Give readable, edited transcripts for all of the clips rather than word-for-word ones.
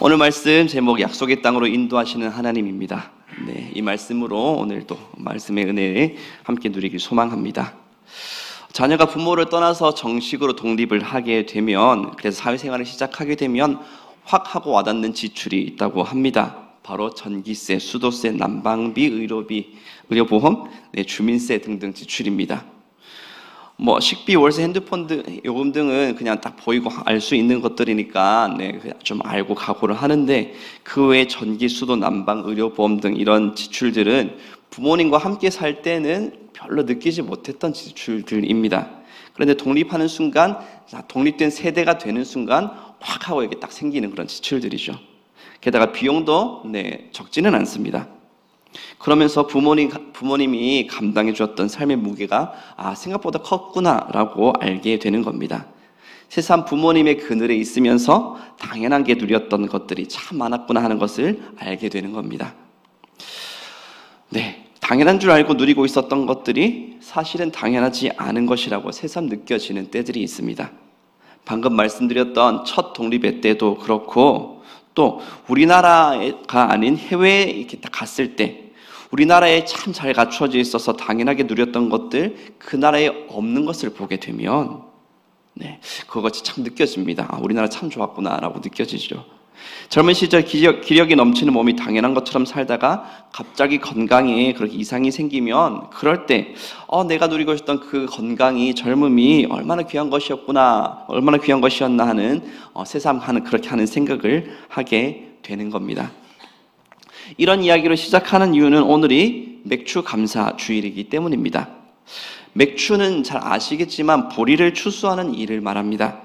오늘 말씀 제목 약속의 땅으로 인도하시는 하나님입니다. 네, 이 말씀으로 오늘도 말씀의 은혜에 함께 누리길 소망합니다. 자녀가 부모를 떠나서 정식으로 독립을 하게 되면, 그래서 사회생활을 시작하게 되면 확 하고 와닿는 지출이 있다고 합니다. 바로 전기세, 수도세, 난방비, 의료비, 의료보험, 주민세 등등 지출입니다. 식비, 월세, 핸드폰 등 요금 등은 그냥 딱 보이고 알 수 있는 것들이니까 그냥 좀 알고 각오를 하는데, 그 외에 전기, 수도, 난방, 의료보험 등 이런 지출들은 부모님과 함께 살 때는 별로 느끼지 못했던 지출들입니다. 그런데 독립하는 순간, 독립된 세대가 되는 순간 확 하고 이렇게 딱 생기는 그런 지출들이죠. 게다가 비용도 적지는 않습니다. 그러면서 부모님이 감당해 주었던 삶의 무게가 생각보다 컸구나라고 알게 되는 겁니다. 세상 부모님의 그늘에 있으면서 당연하게 누렸던 것들이 참 많았구나 하는 것을 알게 되는 겁니다. 당연한 줄 알고 누리고 있었던 것들이 사실은 당연하지 않은 것이라고 새삼 느껴지는 때들이 있습니다. 방금 말씀드렸던 첫 독립의 때도 그렇고, 또 우리나라가 아닌 해외에 이렇게 딱 갔을 때 우리나라에 참 잘 갖추어져 있어서 당연하게 누렸던 것들, 그 나라에 없는 것을 보게 되면 그것이 참 느껴집니다. 우리나라 참 좋았구나라고 느껴지죠. 젊은 시절 기력이 넘치는 몸이 당연한 것처럼 살다가 갑자기 건강에 그렇게 이상이 생기면, 그럴 때 내가 누리고 있었던 그 건강이, 젊음이 얼마나 귀한 것이었구나, 얼마나 귀한 것이었나 하는 새삼 그렇게 하는 생각을 하게 되는 겁니다. 이런 이야기로 시작하는 이유는 오늘이 맥추 감사 주일이기 때문입니다. 맥추는 잘 아시겠지만 보리를 추수하는 일을 말합니다.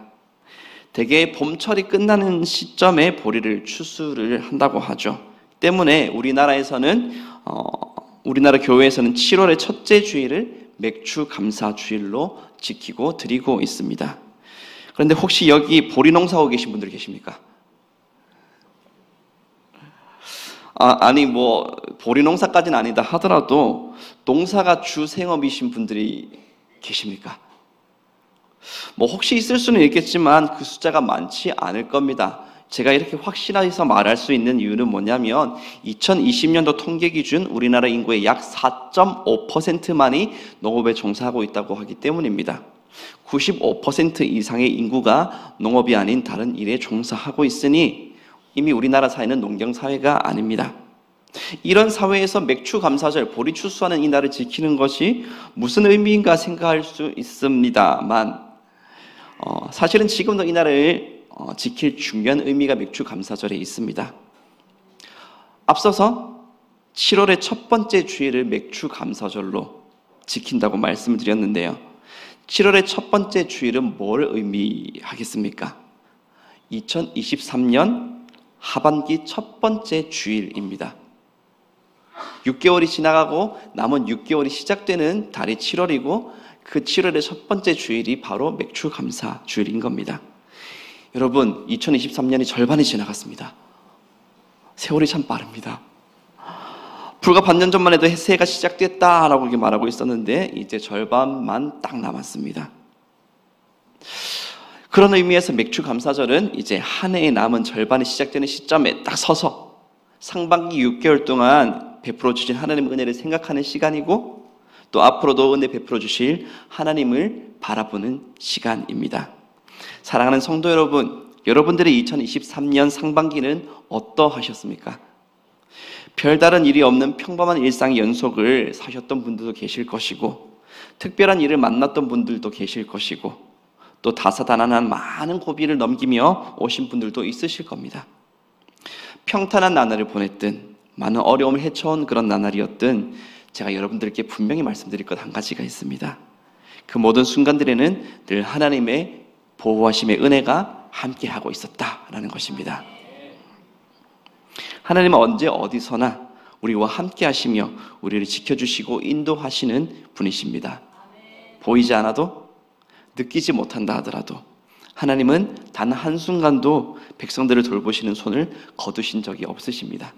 대개 봄철이 끝나는 시점에 보리를 추수를 한다고 하죠. 때문에 우리나라 교회에서는 7월의 첫째 주일을 맥추 감사 주일로 지키고 드리고 있습니다. 그런데 혹시 여기 보리 농사하고 계신 분들 계십니까? 보리 농사까지는 아니다 하더라도 농사가 주 생업이신 분들이 계십니까? 혹시 있을 수는 있겠지만 그 숫자가 많지 않을 겁니다. 제가 이렇게 확신해서 말할 수 있는 이유는 뭐냐면, 2020년도 통계 기준 우리나라 인구의 약 4.5%만이 농업에 종사하고 있다고 하기 때문입니다. 95% 이상의 인구가 농업이 아닌 다른 일에 종사하고 있으니 이미 우리나라 사회는 농경사회가 아닙니다. 이런 사회에서 맥추 감사절, 보리 추수하는 이 날을 지키는 것이 무슨 의미인가 생각할 수 있습니다만, 사실은 지금도 이 날을 지킬 중요한 의미가 맥추 감사절에 있습니다. 앞서서 7월의 첫 번째 주일을 맥추 감사절로 지킨다고 말씀을 드렸는데요. 7월의 첫 번째 주일은 뭘 의미하겠습니까? 2023년 하반기 첫 번째 주일입니다. 6개월이 지나가고 남은 6개월이 시작되는 달이 7월이고, 그 7월의 첫 번째 주일이 바로 맥추 감사 주일인 겁니다. 여러분, 2023년이 절반이 지나갔습니다. 세월이 참 빠릅니다. 불과 반년 전만 해도 새해가 시작됐다라고 이렇게 말하고 있었는데 이제 절반만 딱 남았습니다. 그런 의미에서 맥추 감사절은 이제 한 해에 남은 절반이 시작되는 시점에 딱 서서 상반기 6개월 동안 베풀어 주신 하나님의 은혜를 생각하는 시간이고, 또 앞으로도 은혜 베풀어 주실 하나님을 바라보는 시간입니다. 사랑하는 성도 여러분, 여러분들의 2023년 상반기는 어떠하셨습니까? 별다른 일이 없는 평범한 일상의 연속을 사셨던 분들도 계실 것이고, 특별한 일을 만났던 분들도 계실 것이고, 또 다사다난한 많은 고비를 넘기며 오신 분들도 있으실 겁니다. 평탄한 나날을 보냈든 많은 어려움을 헤쳐온 그런 나날이었든 제가 여러분들께 분명히 말씀드릴 것 한 가지가 있습니다. 그 모든 순간들에는 늘 하나님의 보호하심의 은혜가 함께하고 있었다라는 것입니다. 하나님은 언제 어디서나 우리와 함께하시며 우리를 지켜주시고 인도하시는 분이십니다. 보이지 않아도, 느끼지 못한다 하더라도 하나님은 단 한순간도 백성들을 돌보시는 손을 거두신 적이 없으십니다.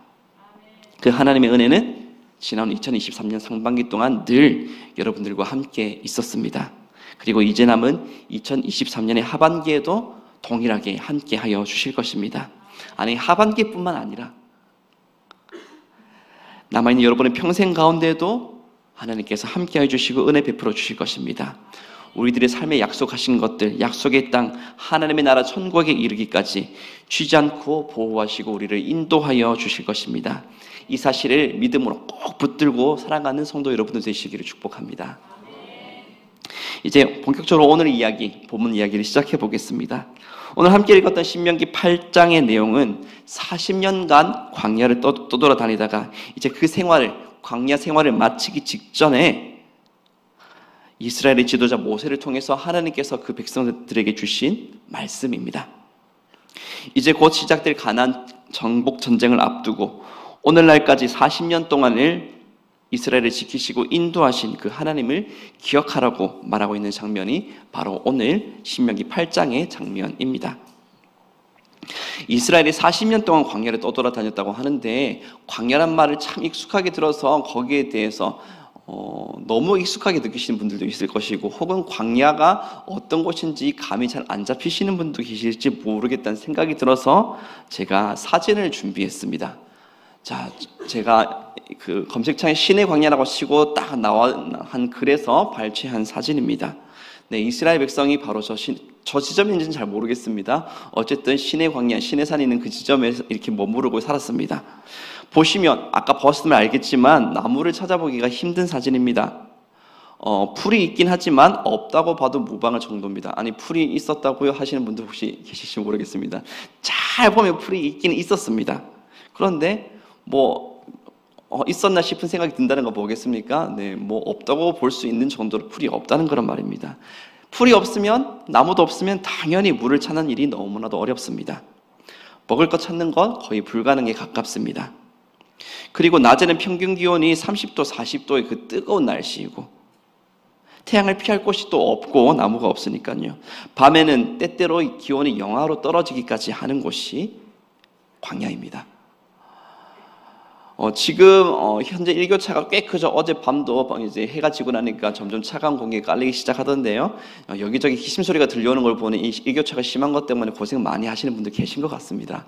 그 하나님의 은혜는 지난 2023년 상반기 동안 늘 여러분들과 함께 있었습니다. 그리고 이제 남은 2023년의 하반기에도 동일하게 함께하여 주실 것입니다. 아니, 하반기뿐만 아니라 남아있는 여러분의 평생 가운데도 하나님께서 함께해 주시고 은혜 베풀어 주실 것입니다. 우리들의 삶에 약속하신 것들, 약속의 땅, 하나님의 나라 천국에 이르기까지 쉬지 않고 보호하시고 우리를 인도하여 주실 것입니다. 이 사실을 믿음으로 꼭 붙들고 살아가는 성도 여러분들 되시기를 축복합니다. 이제 본격적으로 오늘 이야기, 본문 이야기를 시작해 보겠습니다. 오늘 함께 읽었던 신명기 8장의 내용은 40년간 광야를 떠돌아다니다가 이제 그 생활을, 광야 생활을 마치기 직전에 이스라엘의 지도자 모세를 통해서 하나님께서 그 백성들에게 주신 말씀입니다. 이제 곧 시작될 가나안 정복 전쟁을 앞두고 오늘날까지 40년 동안을 이스라엘을 지키시고 인도하신 그 하나님을 기억하라고 말하고 있는 장면이 바로 오늘 신명기 8장의 장면입니다. 이스라엘이 40년 동안 광야를 떠돌아다녔다고 하는데 광야란 말을 참 익숙하게 들어서 거기에 대해서 너무 익숙하게 느끼시는 분들도 있을 것이고, 혹은 광야가 어떤 곳인지 감이 잘 안 잡히시는 분도 계실지 모르겠다는 생각이 들어서 제가 사진을 준비했습니다. 자, 제가 그 검색창에 신의 광야라고 치고 딱 한 글에서 발췌한 사진입니다. 네, 이스라엘 백성이 바로 저 지점인지는 잘 모르겠습니다. 어쨌든 신의 광야, 신의 산이 있는 그 지점에서 이렇게 머무르고 살았습니다. 보시면 아까 보셨으면 알겠지만 나무를 찾아보기가 힘든 사진입니다. 풀이 있긴 하지만 없다고 봐도 무방할 정도입니다. 아니, 풀이 있었다고요 하시는 분들 혹시 계실지 모르겠습니다. 잘 보면 풀이 있긴 있었습니다. 그런데 있었나 싶은 생각이 든다는 거 뭐겠습니까? 네, 없다고 볼 수 있는 정도로 풀이 없다는 그런 말입니다. 풀이 없으면, 나무도 없으면 당연히 물을 찾는 일이 너무나도 어렵습니다. 먹을 것 찾는 건 거의 불가능에 가깝습니다. 그리고 낮에는 평균 기온이 30도, 40도의 그 뜨거운 날씨이고 태양을 피할 곳이 또 없고 나무가 없으니까요. 밤에는 때때로 기온이 영하로 떨어지기까지 하는 곳이 광야입니다. 지금 현재 일교차가 꽤 크죠. 어젯밤도 이제 해가 지고 나니까 점점 차가운 공기가 깔리기 시작하던데요. 여기저기 기심소리가 들려오는 걸 보니 이 일교차가 심한 것 때문에 고생 많이 하시는 분들 계신 것 같습니다.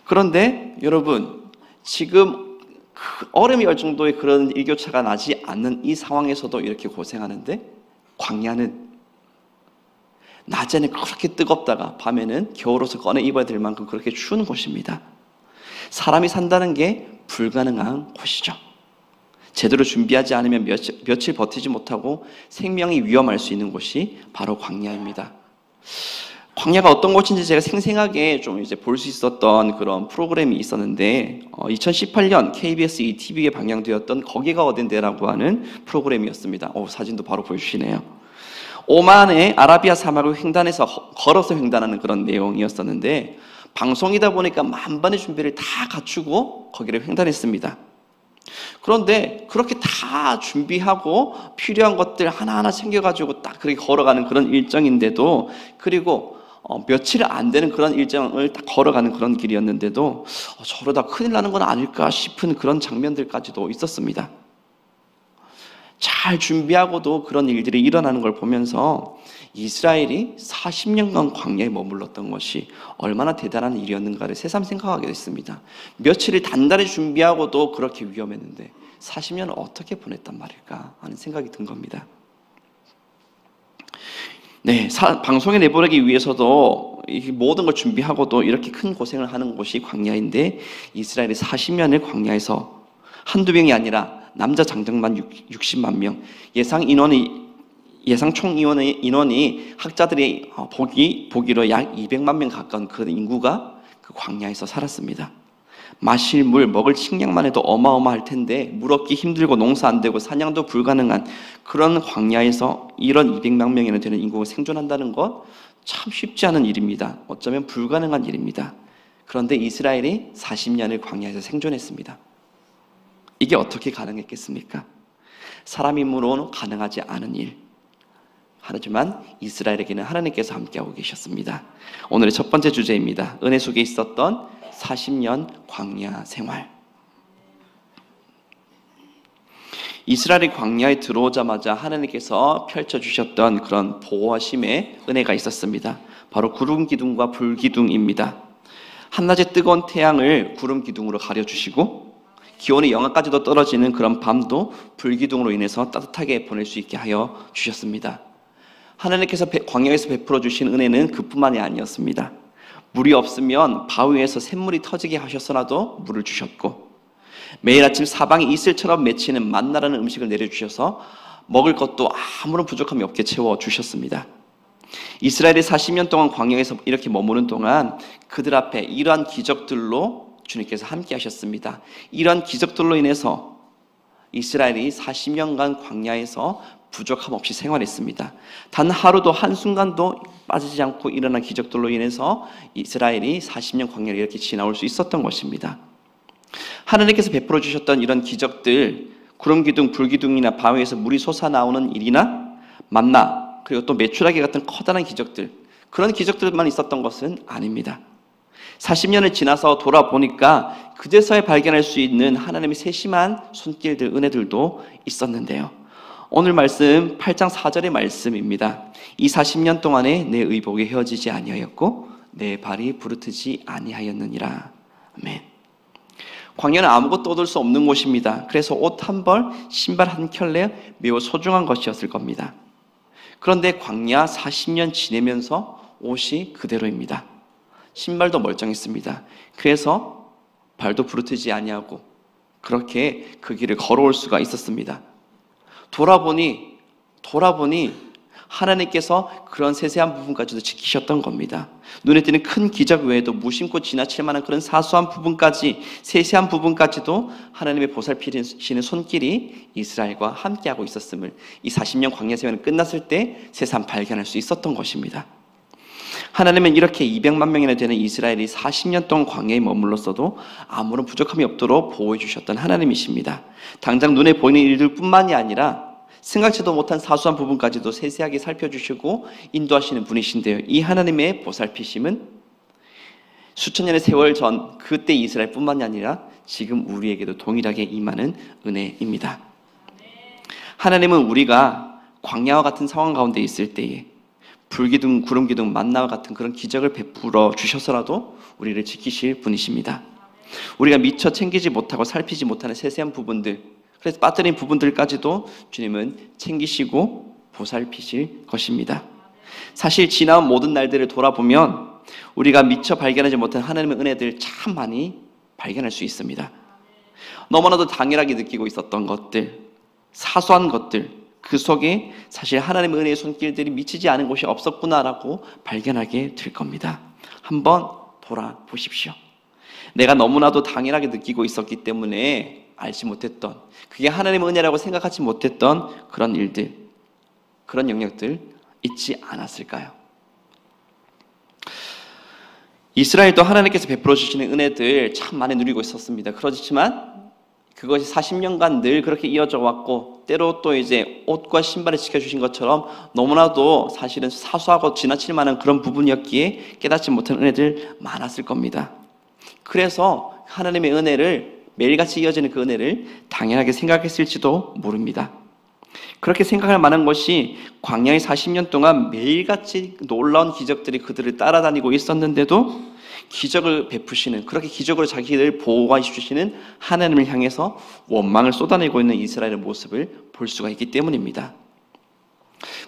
그런데 여러분, 지금 얼음이 열 정도의 그런 일교차가 나지 않는 이 상황에서도 이렇게 고생하는데, 광야는 낮에는 그렇게 뜨겁다가 밤에는 겨울옷을 꺼내 입어야 될 만큼 그렇게 추운 곳입니다. 사람이 산다는 게 불가능한 곳이죠. 제대로 준비하지 않으면 며칠 버티지 못하고 생명이 위험할 수 있는 곳이 바로 광야입니다. 광야가 어떤 곳인지 제가 생생하게 좀 이제 볼 수 있었던 그런 프로그램이 있었는데, 2018년 KBS ETV에 방영되었던 거기가 어딘데라고 하는 프로그램이었습니다. 사진도 바로 보여주시네요. 오만의 아라비아 사막을 횡단해서 걸어서 횡단하는 그런 내용이었었는데, 방송이다 보니까 만반의 준비를 다 갖추고 거기를 횡단했습니다. 그런데 그렇게 다 준비하고 필요한 것들 하나하나 챙겨가지고 딱 그렇게 걸어가는 그런 일정인데도, 그리고 며칠 안 되는 그런 일정을 딱 걸어가는 그런 길이었는데도 저러다 큰일 나는 건 아닐까 싶은 그런 장면들까지도 있었습니다. 잘 준비하고도 그런 일들이 일어나는 걸 보면서 이스라엘이 40년간 광야에 머물렀던 것이 얼마나 대단한 일이었는가를 새삼 생각하게 됐습니다. 며칠을 단단히 준비하고도 그렇게 위험했는데 40년을 어떻게 보냈단 말일까 하는 생각이 든 겁니다. 네, 방송에 내보내기 위해서도 이 모든 걸 준비하고도 이렇게 큰 고생을 하는 곳이 광야인데, 이스라엘이 40년을 광야에서 한두 명이 아니라 남자 장정만 60만 명, 예상 총 인원이 학자들이 보기로 약 200만 명 가까운 그 인구가 그 광야에서 살았습니다. 마실 물, 먹을 식량만 해도 어마어마할 텐데 물 얻기 힘들고 농사 안 되고 사냥도 불가능한 그런 광야에서 이런 200만 명이나 되는 인구가 생존한다는 것 참 쉽지 않은 일입니다. 어쩌면 불가능한 일입니다. 그런데 이스라엘이 40년을 광야에서 생존했습니다. 이게 어떻게 가능했겠습니까? 사람 힘으로는 가능하지 않은 일. 하지만 이스라엘에게는 하나님께서 함께하고 계셨습니다. 오늘의 첫 번째 주제입니다. 은혜 속에 있었던 40년 광야 생활. 이스라엘이 광야에 들어오자마자 하나님께서 펼쳐주셨던 그런 보호하심의 은혜가 있었습니다. 바로 구름 기둥과 불 기둥입니다. 한낮에 뜨거운 태양을 구름 기둥으로 가려주시고 기온이 영하까지도 떨어지는 그런 밤도 불기둥으로 인해서 따뜻하게 보낼 수 있게 하여 주셨습니다. 하나님께서 광야에서 베풀어 주신 은혜는 그뿐만이 아니었습니다. 물이 없으면 바위에서 샘물이 터지게 하셔서라도 물을 주셨고, 매일 아침 사방에 이슬처럼 맺히는 만나라는 음식을 내려주셔서 먹을 것도 아무런 부족함이 없게 채워주셨습니다. 이스라엘이 40년 동안 광야에서 이렇게 머무는 동안 그들 앞에 이러한 기적들로 주님께서 함께 하셨습니다. 이러한 기적들로 인해서 이스라엘이 40년간 광야에서 부족함 없이 생활했습니다. 단 하루도 한순간도 빠지지 않고 일어난 기적들로 인해서 이스라엘이 40년 광야를 이렇게 지나올 수 있었던 것입니다. 하나님께서 베풀어 주셨던 이런 기적들, 구름기둥, 불기둥이나 바위에서 물이 솟아나오는 일이나 만나, 그리고 또 메추라기 같은 커다란 기적들, 그런 기적들만 있었던 것은 아닙니다. 40년을 지나서 돌아보니까 그제서야 발견할 수 있는 하나님의 세심한 손길들, 은혜들도 있었는데요. 오늘 말씀 8장 4절의 말씀입니다. 이 40년 동안에 내 의복이 헤어지지 아니하였고 내 발이 부르트지 아니하였느니라. 아멘. 광야는 아무것도 얻을 수 없는 곳입니다. 그래서 옷 한 벌, 신발 한 켤레 매우 소중한 것이었을 겁니다. 그런데 광야 40년 지내면서 옷이 그대로입니다. 신발도 멀쩡했습니다. 그래서 발도 부르트지 아니하고 그렇게 그 길을 걸어올 수가 있었습니다. 돌아보니 하나님께서 그런 세세한 부분까지도 지키셨던 겁니다. 눈에 띄는 큰 기적 외에도 무심코 지나칠 만한 그런 사소한 부분까지, 세세한 부분까지도 하나님의 보살피시는 손길이 이스라엘과 함께하고 있었음을 이 40년 광야 생활이 끝났을 때 새삼 발견할 수 있었던 것입니다. 하나님은 이렇게 200만 명이나 되는 이스라엘이 40년 동안 광야에 머물렀어도 아무런 부족함이 없도록 보호해 주셨던 하나님이십니다. 당장 눈에 보이는 일들뿐만이 아니라 생각지도 못한 사소한 부분까지도 세세하게 살펴주시고 인도하시는 분이신데요. 이 하나님의 보살피심은 수천 년의 세월 전 그때 이스라엘뿐만이 아니라 지금 우리에게도 동일하게 임하는 은혜입니다. 하나님은 우리가 광야와 같은 상황 가운데 있을 때에 불기둥, 구름기둥, 만나와 같은 그런 기적을 베풀어 주셔서라도 우리를 지키실 분이십니다. 우리가 미처 챙기지 못하고 살피지 못하는 세세한 부분들, 그래서 빠뜨린 부분들까지도 주님은 챙기시고 보살피실 것입니다. 사실 지나온 모든 날들을 돌아보면 우리가 미처 발견하지 못한 하나님의 은혜들 참 많이 발견할 수 있습니다. 너무나도 당연하게 느끼고 있었던 것들, 사소한 것들, 그 속에 사실 하나님의 은혜의 손길들이 미치지 않은 곳이 없었구나라고 발견하게 될 겁니다. 한번 돌아보십시오. 내가 너무나도 당연하게 느끼고 있었기 때문에 알지 못했던, 그게 하나님의 은혜라고 생각하지 못했던 그런 일들, 그런 영역들 있지 않았을까요? 이스라엘도 하나님께서 베풀어 주시는 은혜들 참 많이 누리고 있었습니다. 그렇지만 그것이 40년간 늘 그렇게 이어져 왔고, 때로 또 이제 옷과 신발을 지켜주신 것처럼 너무나도 사실은 사소하고 지나칠 만한 그런 부분이었기에 깨닫지 못한 은혜들 많았을 겁니다. 그래서 하나님의 은혜를, 매일같이 이어지는 그 은혜를 당연하게 생각했을지도 모릅니다. 그렇게 생각할 만한 것이 광야의 40년 동안 매일같이 놀라운 기적들이 그들을 따라다니고 있었는데도 기적을 베푸시는, 그렇게 기적으로 자기를 보호해 주시는 하나님을 향해서 원망을 쏟아내고 있는 이스라엘의 모습을 볼 수가 있기 때문입니다.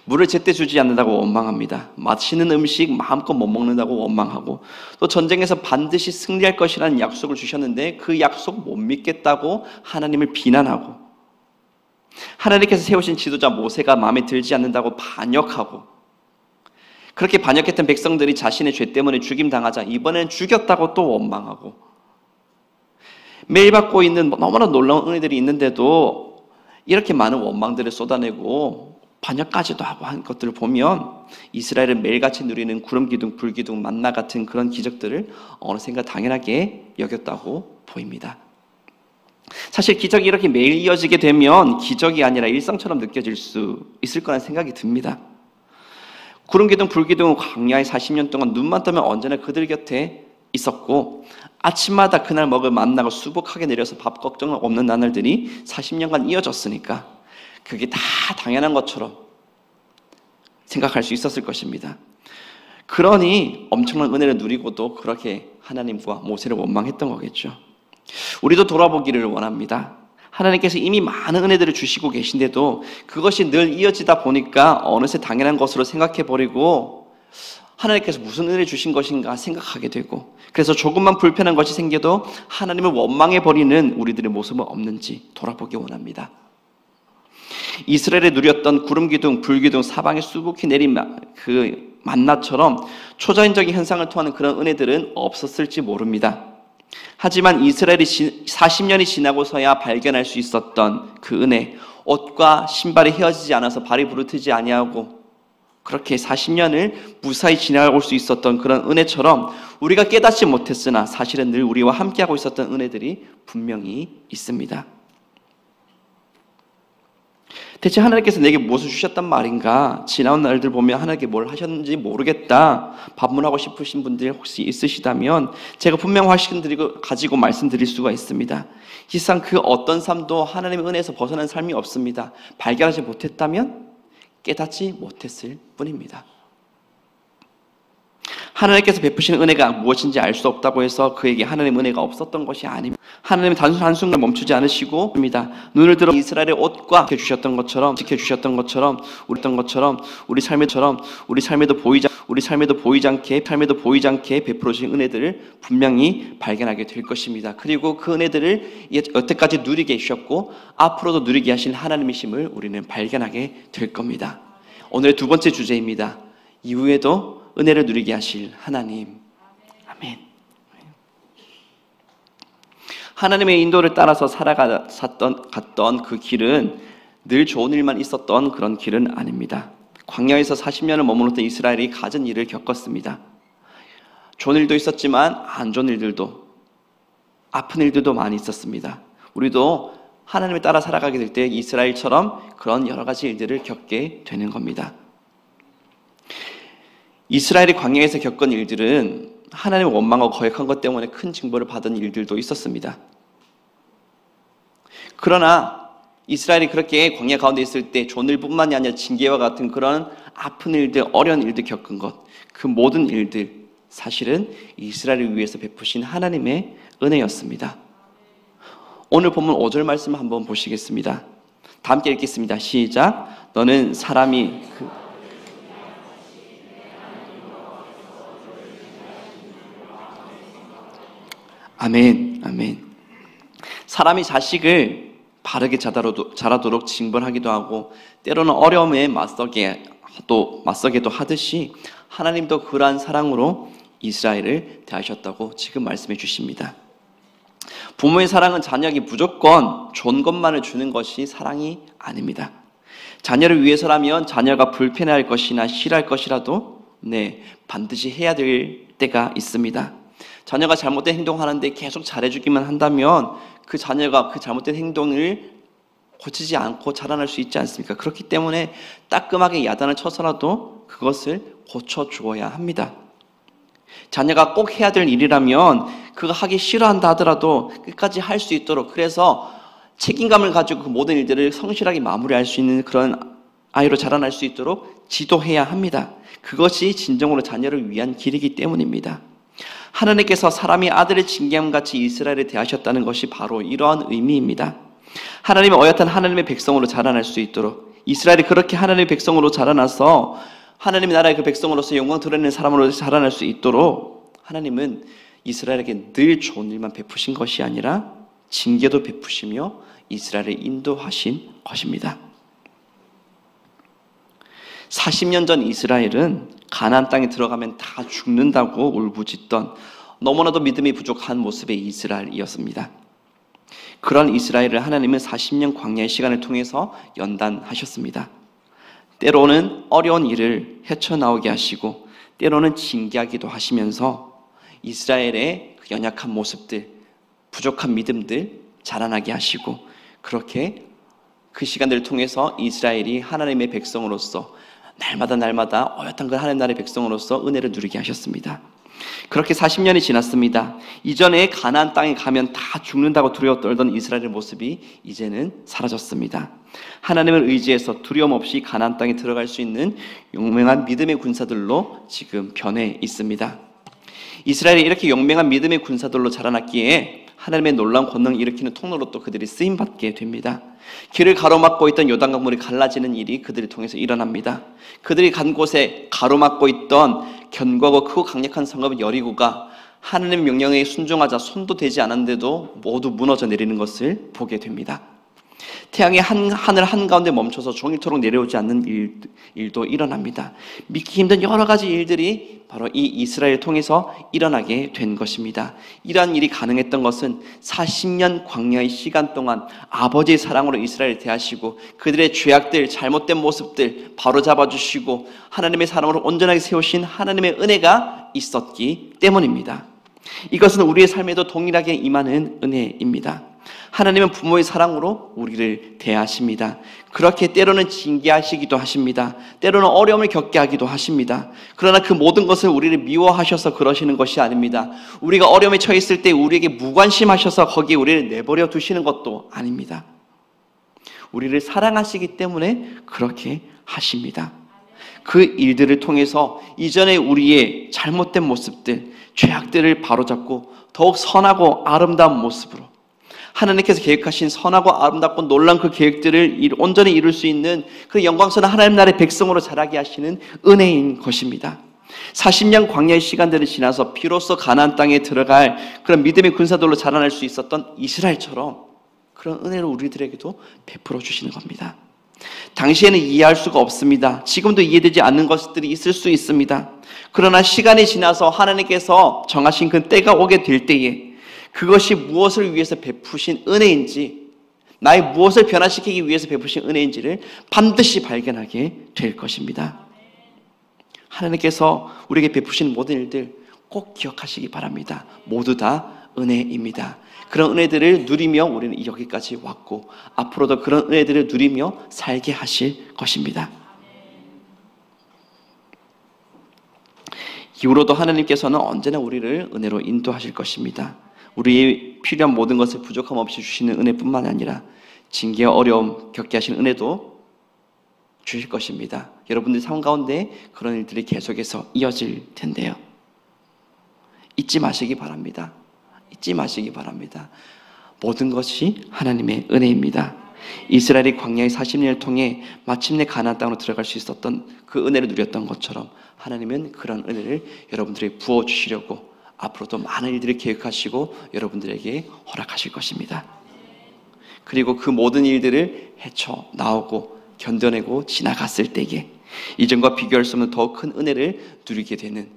물을 제때 주지 않는다고 원망합니다. 맛있는 음식 마음껏 못 먹는다고 원망하고, 또 전쟁에서 반드시 승리할 것이라는 약속을 주셨는데 그 약속 못 믿겠다고 하나님을 비난하고, 하나님께서 세우신 지도자 모세가 마음에 들지 않는다고 반역하고, 그렇게 반역했던 백성들이 자신의 죄 때문에 죽임당하자 이번엔 죽였다고 또 원망하고, 매일 받고 있는 너무나 놀라운 은혜들이 있는데도 이렇게 많은 원망들을 쏟아내고 반역까지도 하고 한 것들을 보면 이스라엘은 매일같이 누리는 구름기둥, 불기둥, 만나 같은 그런 기적들을 어느샌가 당연하게 여겼다고 보입니다. 사실 기적이 이렇게 매일 이어지게 되면 기적이 아니라 일상처럼 느껴질 수 있을 거라는 생각이 듭니다. 구름기둥, 불기둥은 광야의 40년 동안 눈만 뜨면 언제나 그들 곁에 있었고, 아침마다 그날 먹을 만나가 수북하게 내려서 밥 걱정 없는 나날들이 40년간 이어졌으니까 그게 다 당연한 것처럼 생각할 수 있었을 것입니다. 그러니 엄청난 은혜를 누리고도 그렇게 하나님과 모세를 원망했던 거겠죠. 우리도 돌아보기를 원합니다. 하나님께서 이미 많은 은혜들을 주시고 계신데도 그것이 늘 이어지다 보니까 어느새 당연한 것으로 생각해버리고 하나님께서 무슨 은혜 주신 것인가 생각하게 되고, 그래서 조금만 불편한 것이 생겨도 하나님을 원망해버리는 우리들의 모습은 없는지 돌아보기 원합니다. 이스라엘에 누렸던 구름기둥, 불기둥, 사방에 수북히 내린 그 만나처럼 초자연적인 현상을 통하는 그런 은혜들은 없었을지 모릅니다. 하지만 이스라엘이 40년이 지나고서야 발견할 수 있었던 그 은혜, 옷과 신발이 헤어지지 않아서 발이 부르트지 아니하고 그렇게 40년을 무사히 지나올 수 있었던 그런 은혜처럼 우리가 깨닫지 못했으나 사실은 늘 우리와 함께하고 있었던 은혜들이 분명히 있습니다. 대체 하나님께서 내게 무엇을 주셨단 말인가? 지나온 날들 보면 하나님께 뭘 하셨는지 모르겠다 반문하고 싶으신 분들 혹시 있으시다면 제가 분명 가지고 말씀드릴 수가 있습니다. 실상 그 어떤 삶도 하나님의 은혜에서 벗어난 삶이 없습니다. 발견하지 못했다면 깨닫지 못했을 뿐입니다. 하나님께서 베푸시는 은혜가 무엇인지 알 수 없다고 해서 그에게 하나님의 은혜가 없었던 것이 아닙니다. 하나님은 단순 한순간 멈추지 않으시고 눈을 들어 이스라엘의 옷과 지켜주셨던 것처럼 우리 삶에도 보이지 않게 베풀어 주신 은혜들을 분명히 발견하게 될 것입니다. 그리고 그 은혜들을 여태까지 누리게 해주셨고 앞으로도 누리게 하실 하나님이심을 우리는 발견하게 될 겁니다. 오늘의 두 번째 주제입니다. 이후에도 은혜를 누리게 하실 하나님. 아멘. 하나님의 인도를 따라서 갔던 그 길은 늘 좋은 일만 있었던 그런 길은 아닙니다. 광야에서 40년을 머물렀던 이스라엘이 갖은 일을 겪었습니다. 좋은 일도 있었지만 안 좋은 일들도, 아픈 일들도 많이 있었습니다. 우리도 하나님을 따라 살아가게 될 때 이스라엘처럼 그런 여러 가지 일들을 겪게 되는 겁니다. 이스라엘이 광야에서 겪은 일들은 하나님의 원망과 거역한 것 때문에 큰 징벌을 받은 일들도 있었습니다. 그러나 이스라엘이 그렇게 광야 가운데 있을 때 좋은 일뿐만이 아니라 징계와 같은 그런 아픈 일들, 어려운 일들 겪은 것, 그 모든 일들 사실은 이스라엘을 위해서 베푸신 하나님의 은혜였습니다. 오늘 본문 5절 말씀 한번 보시겠습니다. 다 함께 읽겠습니다. 시작. 너는 사람이 아멘, 아멘. 사람이 자식을 바르게 자라도록 징벌하기도 하고 때로는 어려움에 맞서게도 하듯이 하나님도 그러한 사랑으로 이스라엘을 대하셨다고 지금 말씀해 주십니다. 부모의 사랑은 자녀에게 무조건 좋은 것만을 주는 것이 사랑이 아닙니다. 자녀를 위해서라면 자녀가 불편해할 것이나 싫어할 것이라도 반드시 해야 될 때가 있습니다. 자녀가 잘못된 행동하는데 계속 잘해주기만 한다면 그 자녀가 그 잘못된 행동을 고치지 않고 자라날 수 있지 않습니까? 그렇기 때문에 따끔하게 야단을 쳐서라도 그것을 고쳐주어야 합니다. 자녀가 꼭 해야 될 일이라면 그거 하기 싫어한다 하더라도 끝까지 할 수 있도록, 그래서 책임감을 가지고 그 모든 일들을 성실하게 마무리할 수 있는 그런 아이로 자라날 수 있도록 지도해야 합니다. 그것이 진정으로 자녀를 위한 길이기 때문입니다. 하나님께서 사람이 아들을 징계함같이 이스라엘에 대하셨다는 것이 바로 이러한 의미입니다. 하나님의 어엿한 하나님의 백성으로 자라날 수 있도록, 이스라엘이 그렇게 하나님의 백성으로 자라나서 하나님의 나라의 그 백성으로서 영광 드러내는 사람으로 자라날 수 있도록 하나님은 이스라엘에게 늘 좋은 일만 베푸신 것이 아니라 징계도 베푸시며 이스라엘을 인도하신 것입니다. 40년 전 이스라엘은 가나안 땅에 들어가면 다 죽는다고 울부짖던 너무나도 믿음이 부족한 모습의 이스라엘이었습니다. 그런 이스라엘을 하나님은 40년 광야의 시간을 통해서 연단하셨습니다. 때로는 어려운 일을 헤쳐나오게 하시고 때로는 징계하기도 하시면서 이스라엘의 그 연약한 모습들, 부족한 믿음들 자라나게 하시고, 그렇게 그 시간들을 통해서 이스라엘이 하나님의 백성으로서 날마다 어엿한 그 하나님 나라의 백성으로서 은혜를 누리게 하셨습니다. 그렇게 40년이 지났습니다. 이전에 가나안 땅에 가면 다 죽는다고 두려워 떨던 이스라엘의 모습이 이제는 사라졌습니다. 하나님을 의지해서 두려움 없이 가나안 땅에 들어갈 수 있는 용맹한 믿음의 군사들로 지금 변해 있습니다. 이스라엘이 이렇게 용맹한 믿음의 군사들로 자라났기에 하나님의 놀라운 권능을 일으키는 통로로 또 그들이 쓰임받게 됩니다. 길을 가로막고 있던 요단강물이 갈라지는 일이 그들을 통해서 일어납니다. 그들이 간 곳에 가로막고 있던 견고하고 크고 강력한 성읍 여리고가 하나님의 명령에 순종하자 손도 대지 않았는데도 모두 무너져 내리는 것을 보게 됩니다. 태양이 하늘 한가운데 멈춰서 종일토록 내려오지 않는 일도 일어납니다. 믿기 힘든 여러 가지 일들이 바로 이 이스라엘을 통해서 일어나게 된 것입니다. 이러한 일이 가능했던 것은 40년 광야의 시간 동안 아버지의 사랑으로 이스라엘을 대하시고 그들의 죄악들, 잘못된 모습들 바로잡아 주시고 하나님의 사랑으로 온전하게 세우신 하나님의 은혜가 있었기 때문입니다. 이것은 우리의 삶에도 동일하게 임하는 은혜입니다. 하나님은 부모의 사랑으로 우리를 대하십니다. 그렇게 때로는 징계하시기도 하십니다. 때로는 어려움을 겪게 하기도 하십니다. 그러나 그 모든 것을 우리를 미워하셔서 그러시는 것이 아닙니다. 우리가 어려움에 처해 있을 때 우리에게 무관심하셔서 거기에 우리를 내버려 두시는 것도 아닙니다. 우리를 사랑하시기 때문에 그렇게 하십니다. 그 일들을 통해서 이전에 우리의 잘못된 모습들, 죄악들을 바로잡고 더욱 선하고 아름다운 모습으로 하나님께서 계획하신 선하고 아름답고 놀라운 그 계획들을 온전히 이룰 수 있는 그 영광스러운 하나님 나라의 백성으로 자라게 하시는 은혜인 것입니다. 40년 광야의 시간들을 지나서 비로소 가나안 땅에 들어갈 그런 믿음의 군사들로 자라날 수 있었던 이스라엘처럼 그런 은혜를 우리들에게도 베풀어 주시는 겁니다. 당시에는 이해할 수가 없습니다. 지금도 이해되지 않는 것들이 있을 수 있습니다. 그러나 시간이 지나서 하나님께서 정하신 그 때가 오게 될 때에 그것이 무엇을 위해서 베푸신 은혜인지, 나의 무엇을 변화시키기 위해서 베푸신 은혜인지를 반드시 발견하게 될 것입니다. 하나님께서 우리에게 베푸신 모든 일들 꼭 기억하시기 바랍니다. 모두 다 은혜입니다. 그런 은혜들을 누리며 우리는 여기까지 왔고 앞으로도 그런 은혜들을 누리며 살게 하실 것입니다. 이후로도 하나님께서는 언제나 우리를 은혜로 인도하실 것입니다. 우리의 필요한 모든 것을 부족함 없이 주시는 은혜뿐만 아니라 징계와 어려움 겪게 하시는 은혜도 주실 것입니다. 여러분들 삶 가운데 그런 일들이 계속해서 이어질 텐데요. 잊지 마시기 바랍니다. 잊지 마시기 바랍니다. 모든 것이 하나님의 은혜입니다. 이스라엘이 광야의 40년을 통해 마침내 가나안 땅으로 들어갈 수 있었던 그 은혜를 누렸던 것처럼 하나님은 그런 은혜를 여러분들에게 부어주시려고 앞으로도 많은 일들을 계획하시고 여러분들에게 허락하실 것입니다. 그리고 그 모든 일들을 헤쳐나오고 견뎌내고 지나갔을 때에 이전과 비교할 수 없는 더 큰 은혜를 누리게 되는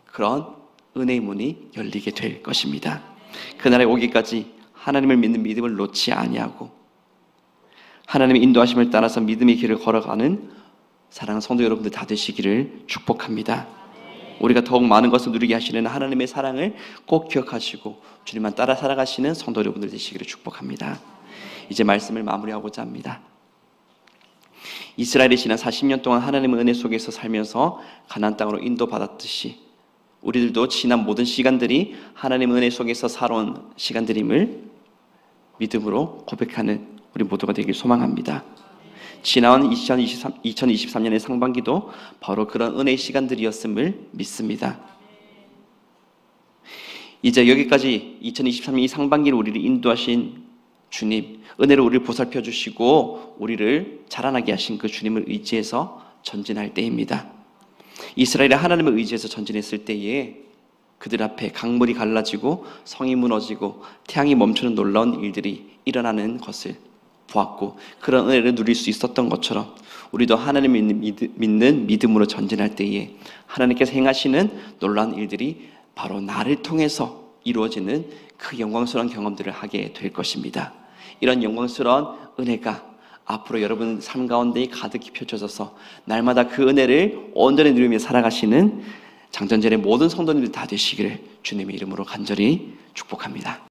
그런 은혜의 문이 열리게 될 것입니다. 그날에 오기까지 하나님을 믿는 믿음을 놓지 아니하고 하나님의 인도하심을 따라서 믿음의 길을 걸어가는 사랑하는 성도 여러분들 다 되시기를 축복합니다. 우리가 더욱 많은 것을 누리게 하시는 하나님의 사랑을 꼭 기억하시고 주님만 따라 살아가시는 성도 여러분들 되시기를 축복합니다. 이제 말씀을 마무리하고자 합니다. 이스라엘이 지난 40년 동안 하나님의 은혜 속에서 살면서 가나안 땅으로 인도받았듯이 우리들도 지난 모든 시간들이 하나님의 은혜 속에서 살아온 시간들임을 믿음으로 고백하는 우리 모두가 되길 소망합니다. 지나온 2023년의 상반기도 바로 그런 은혜의 시간들이었음을 믿습니다. 이제 여기까지 2023년 이 상반기를 우리를 인도하신 주님, 은혜로 우리를 보살펴 주시고 우리를 자라나게 하신 그 주님을 의지해서 전진할 때입니다. 이스라엘이 하나님을 의지해서 전진했을 때에 그들 앞에 강물이 갈라지고 성이 무너지고 태양이 멈추는 놀라운 일들이 일어나는 것을 보았고 그런 은혜를 누릴 수 있었던 것처럼 우리도 하나님을 믿는 믿음으로 전진할 때에 하나님께서 행하시는 놀라운 일들이 바로 나를 통해서 이루어지는 그 영광스러운 경험들을 하게 될 것입니다. 이런 영광스러운 은혜가 앞으로 여러분 삶 가운데 가득히 펼쳐져서 날마다 그 은혜를 온전히 누리며 살아가시는 장전절의 모든 성도님들 다 되시기를 주님의 이름으로 간절히 축복합니다.